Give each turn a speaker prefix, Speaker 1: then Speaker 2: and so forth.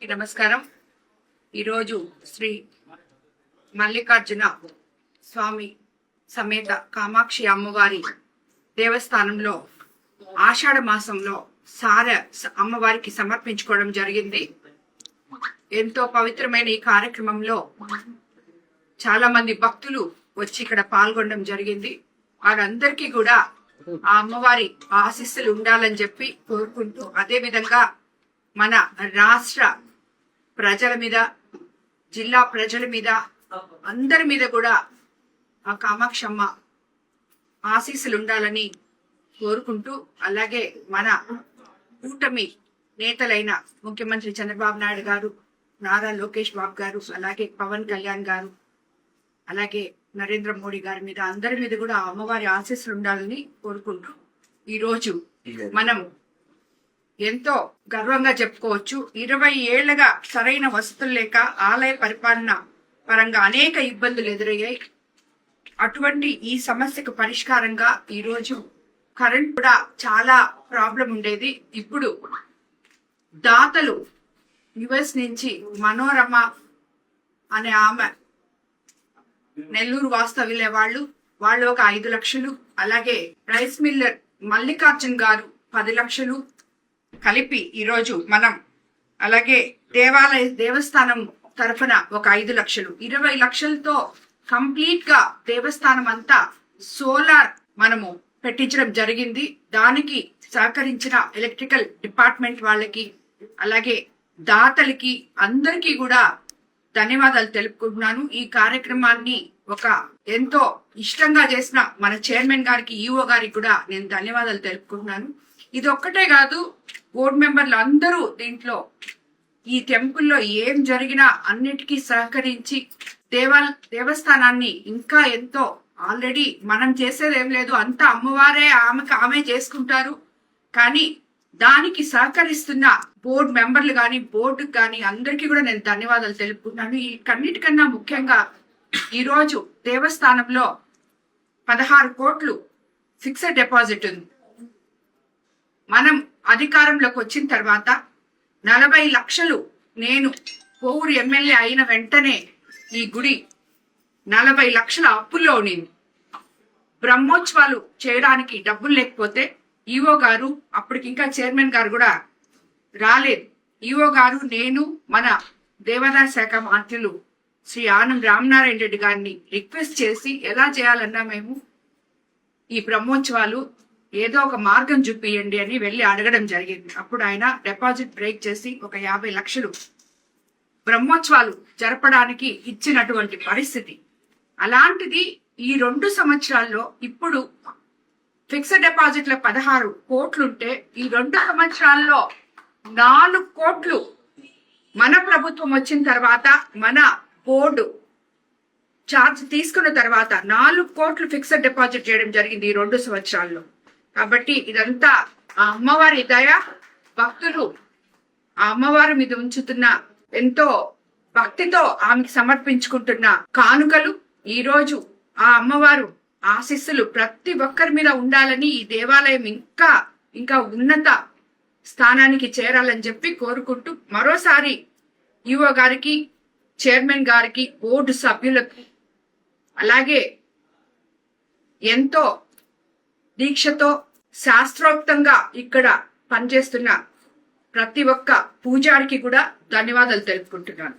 Speaker 1: నమస్కారం. ఈరోజు శ్రీ మల్లికార్జున స్వామి సమేత కామాక్షి అమ్మవారి దేవస్థానంలో ఆషాఢ మాసంలో అమ్మవారికి సమర్పించుకోవడం జరిగింది. ఎంతో పవిత్రమైన ఈ కార్యక్రమంలో చాలా మంది భక్తులు వచ్చి ఇక్కడ పాల్గొనడం జరిగింది. వారందరికీ కూడా ఆ అమ్మవారి ఆశీస్సులు ఉండాలని చెప్పి కోరుకుంటూ, అదే విధంగా మన రాష్ట్ర ప్రజల మీద, జిల్లా ప్రజల మీద, అందరి మీద కూడా ఆ కామాక్షమ్మ ఆశీస్సులు ఉండాలని కోరుకుంటూ, అలాగే మన కూటమి నేతలైన ముఖ్యమంత్రి చంద్రబాబు నాయుడు గారు, నారా లోకేష్ బాబు గారు, అలాగే పవన్ కళ్యాణ్ గారు, అలాగే నరేంద్ర మోడీ గారి మీద, అందరి మీద కూడా అమ్మవారి ఆశీస్సులు ఉండాలని కోరుకుంటూ, ఈరోజు మనం ఎంతో గర్వంగా చెప్పుకోవచ్చు. 20 ఏళ్లుగా సరైన వసతులు లేక ఆలయ పరిపాలన పరంగా అనేక ఇబ్బందులు ఎదురయ్యాయి. అటువంటి ఈ సమస్యకు పరిష్కారంగా ఈరోజు కరెంట్ కూడా చాలా ప్రాబ్లం ఉండేది. ఇప్పుడు దాతలు యుఎస్ నుంచి మనోరమ అనే ఆమె, నెల్లూరు వాస్తవ్యులే వాళ్ళు ఒక 5 లక్షలు, అలాగే రైస్ మిల్లర్ మల్లికార్జున్ గారు 10 లక్షలు కలిపి ఈరోజు మనం, అలాగే దేవస్థానం తరఫున ఒక 5 లక్షలు, 20 లక్షలతో కంప్లీట్ గా దేవస్థానం అంతా సోలార్ మనము పెట్టించడం జరిగింది. దానికి సహకరించిన ఎలక్ట్రికల్ డిపార్ట్మెంట్ వాళ్ళకి, అలాగే దాతలకి, అందరికీ కూడా ధన్యవాదాలు తెలుపుకుంటున్నాను. ఈ కార్యక్రమాన్ని ఒక ఎంతో ఇష్టంగా చేసిన మన చైర్మన్ గారికి, ఈఓ గారికి కూడా నేను ధన్యవాదాలు తెలుపుకుంటున్నాను. ఇది ఒక్కటే కాదు, బోర్డు మెంబర్లు అందరూ దీంట్లో ఈ టెంపుల్లో ఏం జరిగినా అన్నిటికీ సహకరించి దేవస్థానాన్ని ఇంకా ఎంతో, ఆల్రెడీ మనం చేసేది ఏం లేదు, అంతా అమ్మవారే ఆమె చేసుకుంటారు. కానీ దానికి సహకరిస్తున్న బోర్డు మెంబర్లు కానీ, బోర్డుకు కానీ అందరికీ కూడా నేను ధన్యవాదాలు తెలుపుకుంటున్నాను. ఈ కన్నిటికన్నా ముఖ్యంగా ఈరోజు దేవస్థానంలో 16 కోట్లు ఫిక్స్డ్ డిపాజిట్ ఉంది. మనం అధికారంలోకి వచ్చిన తర్వాత 40 లక్షలు, నేను కోవూరు ఎమ్మెల్యే అయిన వెంటనే ఈ గుడి 40 లక్షల అప్పుల్లో ఉండింది. బ్రహ్మోత్సవాలు చేయడానికి డబ్బులు లేకపోతే ఈఓ గారు, అప్పటికి ఇంకా చైర్మన్ గారు కూడా రాలేదు, ఈఓ గారు, నేను, మన దేవాదాయ శాఖ మంత్రులు శ్రీ ఆనం రామనారాయణ రెడ్డి గారిని రిక్వెస్ట్ చేసి, ఎలా చేయాలన్నా మేము ఈ బ్రహ్మోత్సవాలు ఏదో ఒక మార్గం చూపియండి అని వెళ్ళి అడగడం జరిగింది. అప్పుడు ఆయన డిపాజిట్ బ్రేక్ చేసి ఒక 50 లక్షలు బ్రహ్మోత్సవాలు జరపడానికి ఇచ్చినటువంటి పరిస్థితి. అలాంటిది ఈ 2 సంవత్సరాల్లో ఇప్పుడు ఫిక్స్డ్ డిపాజిట్ల 16 కోట్లుంటే, ఈ 2 సంవత్సరాల్లో 4 కోట్లు మన ప్రభుత్వం వచ్చిన తర్వాత, మన బోర్డు ఛార్జ్ తీసుకున్న తర్వాత 4 కోట్లు ఫిక్స్డ్ డిపాజిట్ చేయడం జరిగింది ఈ 2 సంవత్సరాల్లో. కాబట్టి ఇదంతా ఆ అమ్మవారి దయ, భక్తులు ఆ అమ్మవారి మీద ఉంచుతున్న ఎంతో భక్తితో ఆమెకి సమర్పించుకుంటున్న కానుకలు. ఈ రోజు ఆ అమ్మవారు ఆశీస్సులు ప్రతి ఒక్కరి మీద ఉండాలని, ఈ దేవాలయం ఇంకా ఉన్నత స్థానానికి చేరాలని చెప్పి కోరుకుంటూ, మరోసారి ఈఓ గారికి, చైర్మన్ గారికి, బోర్డు సభ్యులకు, అలాగే ఎంతో దీక్షతో శాస్త్రోక్తంగా ఇక్కడ పనిచేస్తున్న ప్రతి ఒక్క పూజారికి కూడా ధన్యవాదాలు తెలుపుకుంటున్నాను.